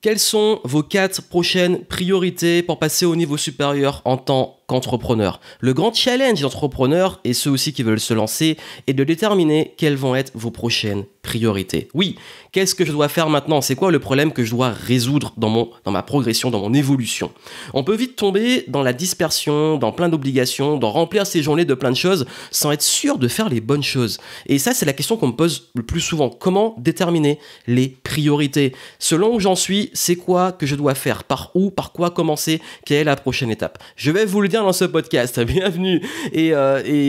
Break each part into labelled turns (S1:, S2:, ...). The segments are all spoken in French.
S1: Quelles sont vos 4 prochaines priorités pour passer au niveau supérieur en tant qu'entrepreneur? Le grand challenge d'entrepreneurs et ceux aussi qui veulent se lancer est de déterminer quelles vont être vos prochaines priorités. Oui, qu'est-ce que je dois faire maintenant? C'est quoi le problème que je dois résoudre dans ma progression, dans mon évolution? On peut vite tomber dans la dispersion, dans plein d'obligations, dans remplir ses journées de plein de choses sans être sûr de faire les bonnes choses. Et ça, c'est la question qu'on me pose le plus souvent. Comment déterminer les priorités? Selon où j'en suis, c'est quoi que je dois faire? Par où? Par quoi commencer? Quelle est la prochaine étape? Je vais vous le dire dans ce podcast. Bienvenue. Et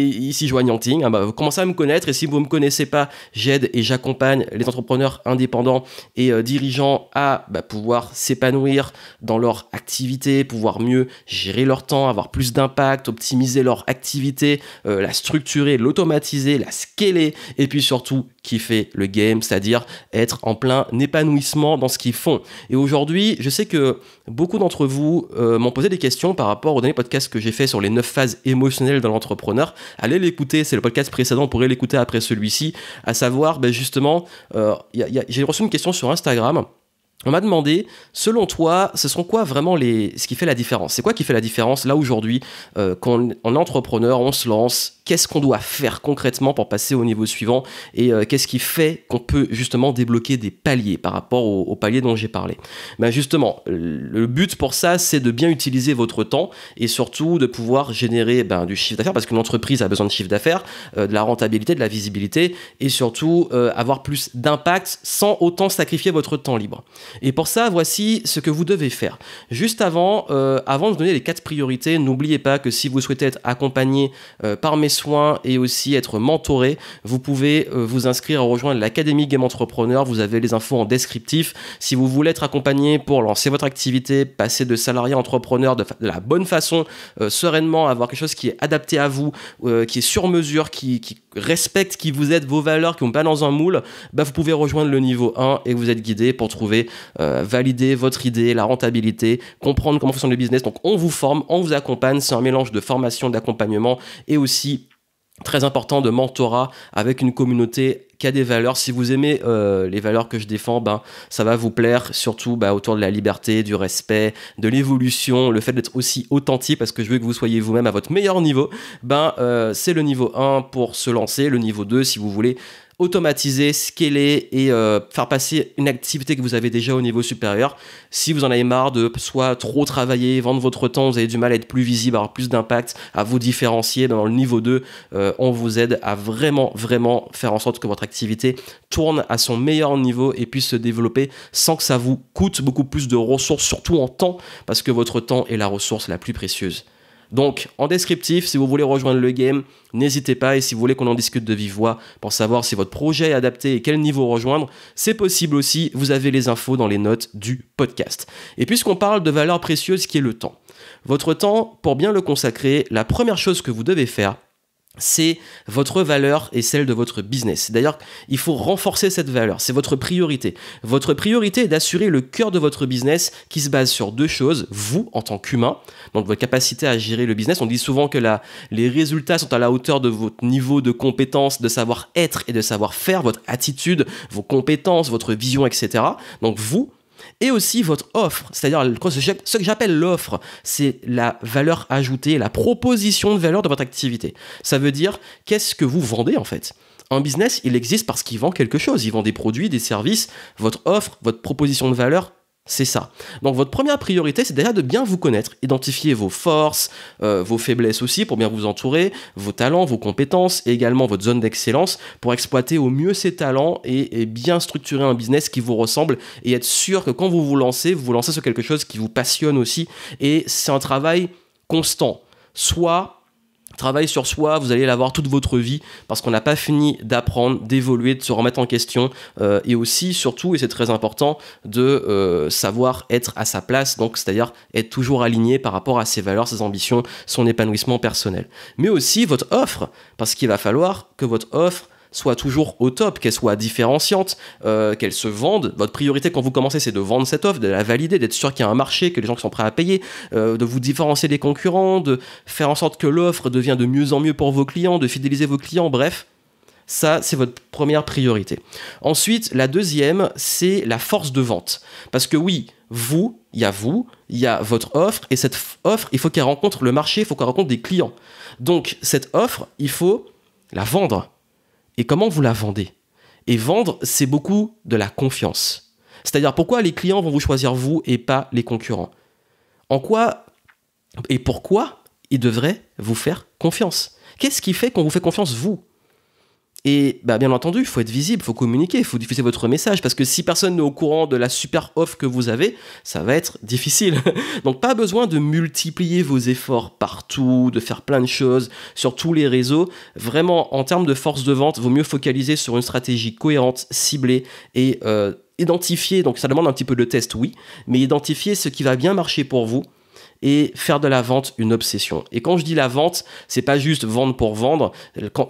S1: ici, Joanne Yangting. Vous commencez à me connaître. Et si vous ne me connaissez pas, j'aide et j'accompagne les entrepreneurs indépendants et dirigeants à pouvoir s'épanouir dans leur activité, pouvoir mieux gérer leur temps, avoir plus d'impact, optimiser leur activité, la structurer, l'automatiser, la scaler et puis surtout kiffer le game, c'est-à-dire être en plein épanouissement dans ce qu'ils font. Et aujourd'hui, je sais que beaucoup d'entre vous m'ont posé des questions par rapport au dernier podcast que j'ai fait sur les 9 phases émotionnelles de l'entrepreneur. Allez l'écouter, c'est le podcast précédent, on pourrait l'écouter après celui-ci, à savoir justement, j'ai reçu une question sur Instagram. On m'a demandé, selon toi, ce sont quoi vraiment ce qui fait la différence? C'est quoi qui fait la différence là aujourd'hui quand on est entrepreneur, on se lance? Qu'est-ce qu'on doit faire concrètement pour passer au niveau suivant? Et qu'est-ce qui fait qu'on peut justement débloquer des paliers par rapport aux paliers dont j'ai parlé? Justement, le but pour ça, c'est de bien utiliser votre temps et surtout de pouvoir générer du chiffre d'affaires parce qu'une entreprise a besoin de chiffre d'affaires, de la rentabilité, de la visibilité et surtout avoir plus d'impact sans autant sacrifier votre temps libre. Et pour ça, voici ce que vous devez faire. Juste avant de donner les 4 priorités, n'oubliez pas que si vous souhaitez être accompagné par mes soins et aussi être mentoré, vous pouvez vous inscrire à rejoindre l'Académie Game Entrepreneur. Vous avez les infos en descriptif. Si vous voulez être accompagné pour lancer votre activité, passer de salarié à entrepreneur de la bonne façon, sereinement, avoir quelque chose qui est adapté à vous, qui est sur mesure, qui respecte qui vous êtes, vos valeurs, qui ne sont pas dans un moule, vous pouvez rejoindre le niveau 1 et vous êtes guidé pour trouver valider votre idée, la rentabilité, comprendre comment fonctionne le business. Donc on vous forme, on vous accompagne, c'est un mélange de formation, d'accompagnement et aussi très important de mentorat avec une communauté qui a des valeurs. Si vous aimez les valeurs que je défends, ça va vous plaire, surtout autour de la liberté, du respect, de l'évolution, le fait d'être aussi authentique parce que je veux que vous soyez vous-même à votre meilleur niveau. C'est le niveau 1 pour se lancer, le niveau 2 si vous voulez automatiser, scaler et faire passer une activité que vous avez déjà au niveau supérieur. Si vous en avez marre de soit trop travailler, vendre votre temps, vous avez du mal à être plus visible, à avoir plus d'impact, à vous différencier dans le niveau 2, on vous aide à vraiment faire en sorte que votre activité tourne à son meilleur niveau et puisse se développer sans que ça vous coûte beaucoup plus de ressources, surtout en temps, parce que votre temps est la ressource la plus précieuse. Donc, en descriptif, si vous voulez rejoindre le game, n'hésitez pas. Et si vous voulez qu'on en discute de vive voix pour savoir si votre projet est adapté et quel niveau rejoindre, c'est possible aussi. Vous avez les infos dans les notes du podcast. Et puisqu'on parle de valeur précieuse qui est le temps, votre temps, pour bien le consacrer, la première chose que vous devez faire, c'est votre valeur et celle de votre business. D'ailleurs, il faut renforcer cette valeur. C'est votre priorité. Votre priorité est d'assurer le cœur de votre business qui se base sur 2 choses. Vous, en tant qu'humain, donc votre capacité à gérer le business. On dit souvent que les résultats sont à la hauteur de votre niveau de compétence, de savoir-être et de savoir-faire, votre attitude, vos compétences, votre vision, etc. Donc vous, et aussi votre offre, c'est-à-dire ce que j'appelle l'offre, c'est la valeur ajoutée, la proposition de valeur de votre activité. Ça veut dire, qu'est-ce que vous vendez en fait ? Un business, il existe parce qu'il vend quelque chose, il vend des produits, des services, votre offre, votre proposition de valeur, c'est ça. Donc votre première priorité, c'est déjà de bien vous connaître, identifier vos forces, vos faiblesses aussi pour bien vous entourer, vos talents, vos compétences et également votre zone d'excellence pour exploiter au mieux ces talents et bien structurer un business qui vous ressemble et être sûr que quand vous vous lancez sur quelque chose qui vous passionne aussi et c'est un travail constant. Soit travail sur soi, vous allez l'avoir toute votre vie parce qu'on n'a pas fini d'apprendre, d'évoluer, de se remettre en question et aussi, surtout, et c'est très important, de savoir être à sa place, donc c'est-à-dire être toujours aligné par rapport à ses valeurs, ses ambitions, son épanouissement personnel. Mais aussi votre offre, parce qu'il va falloir que votre offre soit toujours au top, qu'elle soit différenciante, qu'elle se vende. Votre priorité quand vous commencez, c'est de vendre cette offre, de la valider, d'être sûr qu'il y a un marché, que les gens sont prêts à payer, de vous différencier des concurrents, de faire en sorte que l'offre devient de mieux en mieux pour vos clients, de fidéliser vos clients, bref. Ça, c'est votre première priorité. Ensuite, la deuxième, c'est la force de vente. Parce que oui, il y a votre offre, et cette offre, il faut qu'elle rencontre le marché, il faut qu'elle rencontre des clients. Donc, cette offre, il faut la vendre. Et comment vous la vendez ? Et vendre, c'est beaucoup de la confiance. C'est-à-dire, pourquoi les clients vont vous choisir vous et pas les concurrents ? En quoi et pourquoi ils devraient vous faire confiance ? Qu'est-ce qui fait qu'on vous fait confiance, vous ? Et bien entendu, il faut être visible, il faut communiquer, il faut diffuser votre message, parce que si personne n'est au courant de la super offre que vous avez, ça va être difficile. Donc pas besoin de multiplier vos efforts partout, de faire plein de choses sur tous les réseaux. Vraiment, en termes de force de vente, il vaut mieux focaliser sur une stratégie cohérente, ciblée et identifier, donc ça demande un petit peu de test, oui, mais identifier ce qui va bien marcher pour vous et faire de la vente une obsession. Et quand je dis la vente, c'est pas juste vendre pour vendre.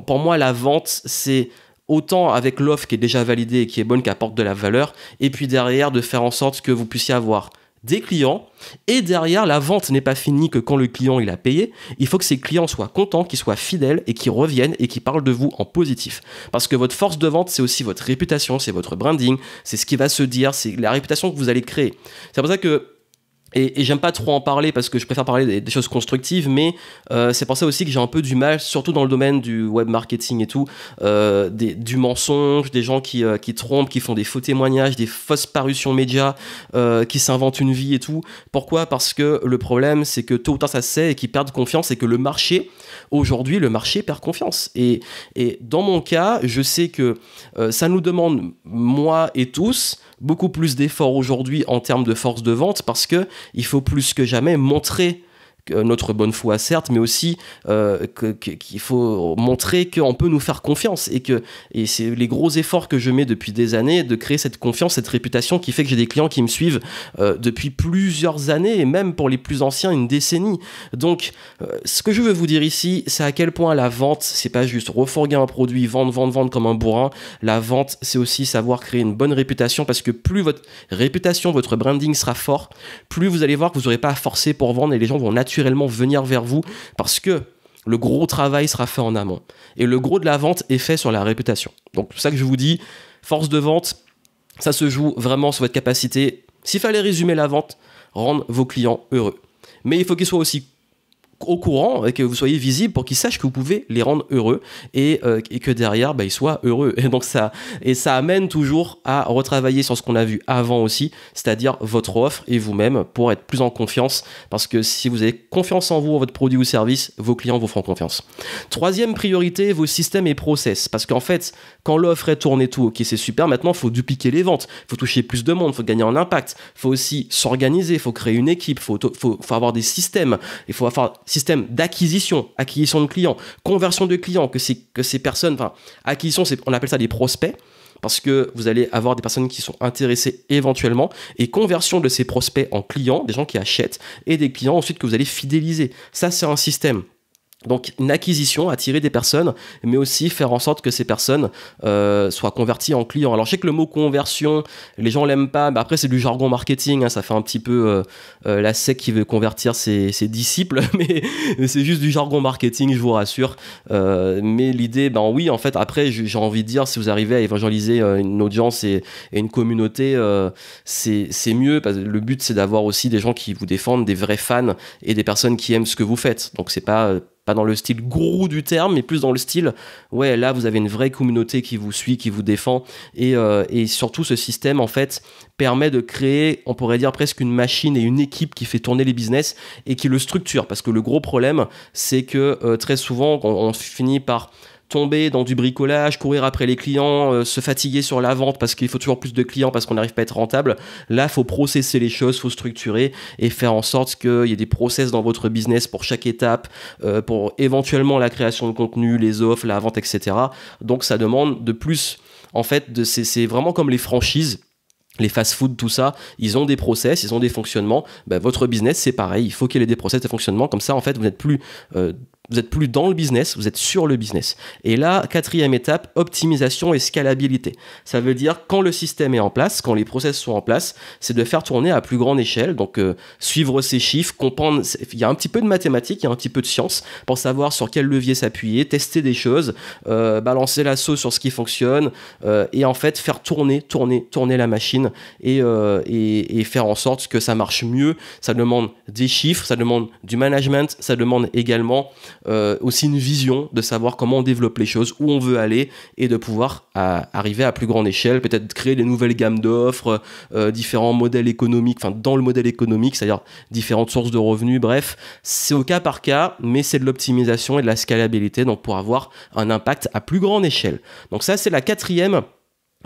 S1: Pour moi, la vente, c'est autant avec l'offre qui est déjà validée et qui est bonne, qui apporte de la valeur, et puis derrière, de faire en sorte que vous puissiez avoir des clients, et derrière, la vente n'est pas finie que quand le client il a payé. Il faut que ces clients soient contents, qu'ils soient fidèles et qu'ils reviennent et qu'ils parlent de vous en positif. Parce que votre force de vente, c'est aussi votre réputation, c'est votre branding, c'est ce qui va se dire, c'est la réputation que vous allez créer. C'est pour ça que et j'aime pas trop en parler parce que je préfère parler des choses constructives, mais c'est pour ça aussi que j'ai un peu du mal, surtout dans le domaine du web marketing et tout, du mensonge, des gens qui trompent, qui font des faux témoignages, des fausses parutions médias, qui s'inventent une vie et tout. Pourquoi ? Parce que le problème, c'est que tôt ou tard ça se sait et qu'ils perdent confiance et que le marché, aujourd'hui, le marché perd confiance. Et dans mon cas, je sais que ça nous demande, moi et tous, beaucoup plus d'efforts aujourd'hui en termes de force de vente parce que il faut plus que jamais montrer notre bonne foi, certes, mais aussi qu'il faut montrer qu'on peut nous faire confiance et c'est les gros efforts que je mets depuis des années de créer cette confiance, cette réputation qui fait que j'ai des clients qui me suivent depuis plusieurs années et même pour les plus anciens une décennie. Donc ce que je veux vous dire ici, c'est à quel point la vente, c'est pas juste refourguer un produit, vendre comme un bourrin. La vente, c'est aussi savoir créer une bonne réputation parce que plus votre réputation, votre branding sera fort, plus vous allez voir que vous n'aurez pas à forcer pour vendre et les gens vont naturellement venir vers vous parce que le gros travail sera fait en amont. Et le gros de la vente est fait sur la réputation. Donc c'est ça que je vous dis, force de vente, ça se joue vraiment sur votre capacité, s'il fallait résumer la vente, rendre vos clients heureux. Mais il faut qu'ils soient aussi au courant et que vous soyez visible pour qu'ils sachent que vous pouvez les rendre heureux et que derrière ils soient heureux et donc ça amène toujours à retravailler sur ce qu'on a vu avant aussi, c'est-à-dire votre offre et vous-même pour être plus en confiance parce que si vous avez confiance en vous, en votre produit ou service, vos clients vous feront confiance. Troisième priorité, vos systèmes et process parce qu'en fait quand l'offre est tournée tout, ok c'est super, maintenant il faut dupliquer les ventes, il faut toucher plus de monde, il faut gagner en impact, il faut aussi s'organiser, il faut créer une équipe, il faut avoir des systèmes, il faut avoir système d'acquisition de clients, conversion de clients, que ces personnes, acquisition, on appelle ça des prospects, parce que vous allez avoir des personnes qui sont intéressées éventuellement, et conversion de ces prospects en clients, des gens qui achètent, et des clients ensuite que vous allez fidéliser. Ça, c'est un système. Donc une acquisition, attirer des personnes, mais aussi faire en sorte que ces personnes soient converties en clients. Alors je sais que le mot conversion, les gens l'aiment pas, mais après c'est du jargon marketing, hein, ça fait un petit peu la secte qui veut convertir ses disciples, mais c'est juste du jargon marketing, je vous rassure. Mais l'idée, oui, en fait, après j'ai envie de dire, si vous arrivez à évangéliser une audience et une communauté, c'est mieux, parce que le but c'est d'avoir aussi des gens qui vous défendent, des vrais fans et des personnes qui aiment ce que vous faites. Donc c'est pas dans le style gourou du terme, mais plus dans le style, ouais, là, vous avez une vraie communauté qui vous suit, qui vous défend. Et surtout, ce système, en fait, permet de créer, on pourrait dire, presque une machine et une équipe qui fait tourner les business et qui le structure. Parce que le gros problème, c'est que très souvent, on finit par tomber dans du bricolage, courir après les clients, se fatiguer sur la vente parce qu'il faut toujours plus de clients parce qu'on n'arrive pas à être rentable. Là, il faut processer les choses, il faut structurer et faire en sorte qu'il y ait des process dans votre business pour chaque étape, pour éventuellement la création de contenu, les offres, la vente, etc. Donc, ça demande de plus. En fait, c'est vraiment comme les franchises. Les fast-food, tout ça, ils ont des process, ils ont des fonctionnements. Votre business, c'est pareil. Il faut qu'il y ait des process de fonctionnement. Comme ça, en fait, vous n'êtes plus vous êtes plus dans le business, vous êtes sur le business. Et là, quatrième étape, optimisation et scalabilité. Ça veut dire quand le système est en place, quand les process sont en place, c'est de faire tourner à plus grande échelle. Donc, suivre ces chiffres, comprendre. Il y a un petit peu de mathématiques, il y a un petit peu de science pour savoir sur quel levier s'appuyer, tester des choses, balancer la sauce sur ce qui fonctionne et en fait faire tourner la machine et faire en sorte que ça marche mieux. Ça demande des chiffres, ça demande du management, ça demande également aussi une vision de savoir comment on développe les choses, où on veut aller et de pouvoir arriver à plus grande échelle, peut-être créer des nouvelles gammes d'offres, différents modèles économiques, enfin dans le modèle économique, c'est-à-dire différentes sources de revenus, bref, c'est au cas par cas, mais c'est de l'optimisation et de la scalabilité, donc pour avoir un impact à plus grande échelle. Donc ça, c'est la quatrième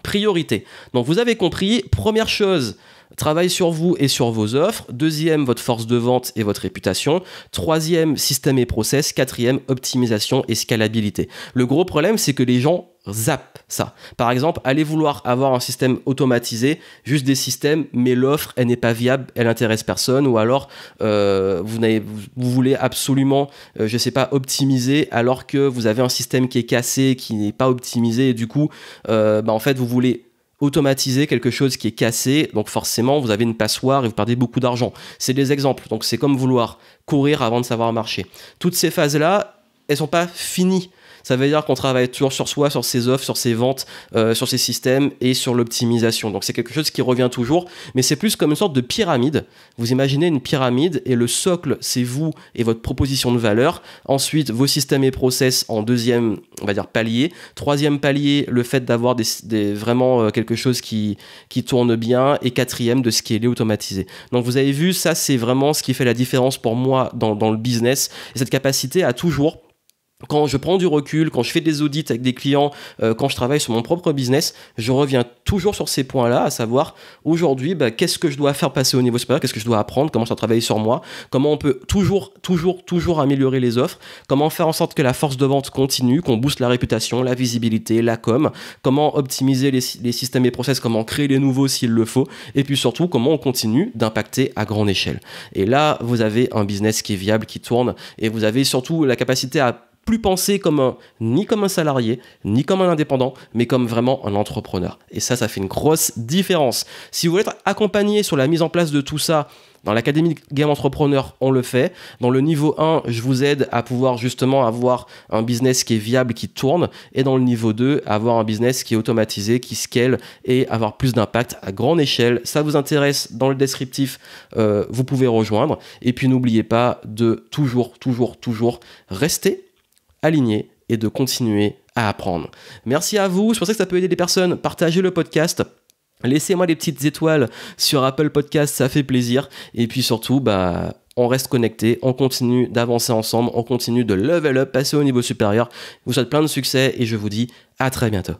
S1: priorité. Donc vous avez compris, première chose, travail sur vous et sur vos offres. Deuxième, votre force de vente et votre réputation. Troisième, système et process. Quatrième, optimisation et scalabilité. Le gros problème, c'est que les gens zappent ça. Par exemple, allez vouloir avoir un système automatisé, juste des systèmes, mais l'offre, elle n'est pas viable, elle intéresse personne, ou alors vous voulez absolument, je sais pas, optimiser, alors que vous avez un système qui est cassé, qui n'est pas optimisé, et du coup, en fait, vous voulez automatiser quelque chose qui est cassé, donc forcément vous avez une passoire et vous perdez beaucoup d'argent. C'est des exemples, donc c'est comme vouloir courir avant de savoir marcher. Toutes ces phases-là, elles sont pas finies. Ça veut dire qu'on travaille toujours sur soi, sur ses offres, sur ses ventes, sur ses systèmes et sur l'optimisation. Donc c'est quelque chose qui revient toujours, mais c'est plus comme une sorte de pyramide. Vous imaginez une pyramide et le socle, c'est vous et votre proposition de valeur. Ensuite, vos systèmes et process en deuxième, on va dire, palier. Troisième palier, le fait d'avoir vraiment quelque chose qui tourne bien. Et quatrième, de scaler, automatiser. Donc vous avez vu, ça c'est vraiment ce qui fait la différence pour moi dans le business. Et cette capacité à toujours, quand je prends du recul, quand je fais des audits avec des clients, quand je travaille sur mon propre business, je reviens toujours sur ces points-là, à savoir aujourd'hui, qu'est-ce que je dois faire passer au niveau supérieur, qu'est-ce que je dois apprendre, comment je dois travailler sur moi, comment on peut toujours améliorer les offres, comment faire en sorte que la force de vente continue, qu'on booste la réputation, la visibilité, la com, comment optimiser les systèmes et process, comment créer les nouveaux s'il le faut, et puis surtout comment on continue d'impacter à grande échelle. Et là, vous avez un business qui est viable, qui tourne, et vous avez surtout la capacité à plus penser ni comme un salarié, ni comme un indépendant, mais comme vraiment un entrepreneur. Et ça fait une grosse différence. Si vous voulez être accompagné sur la mise en place de tout ça, dans l'Académie Game Entrepreneur, on le fait. Dans le niveau 1, je vous aide à pouvoir justement avoir un business qui est viable, qui tourne. Et dans le niveau 2, avoir un business qui est automatisé, qui scale et avoir plus d'impact à grande échelle. Ça vous intéresse, dans le descriptif, vous pouvez rejoindre. Et puis n'oubliez pas de toujours rester aligné et de continuer à apprendre. Merci à vous, je pensais que ça peut aider des personnes. Partagez le podcast, laissez-moi des petites étoiles sur Apple Podcast, ça fait plaisir. Et puis surtout, on reste connecté, on continue d'avancer ensemble, on continue de level up, passer au niveau supérieur. Je vous souhaite plein de succès et je vous dis à très bientôt.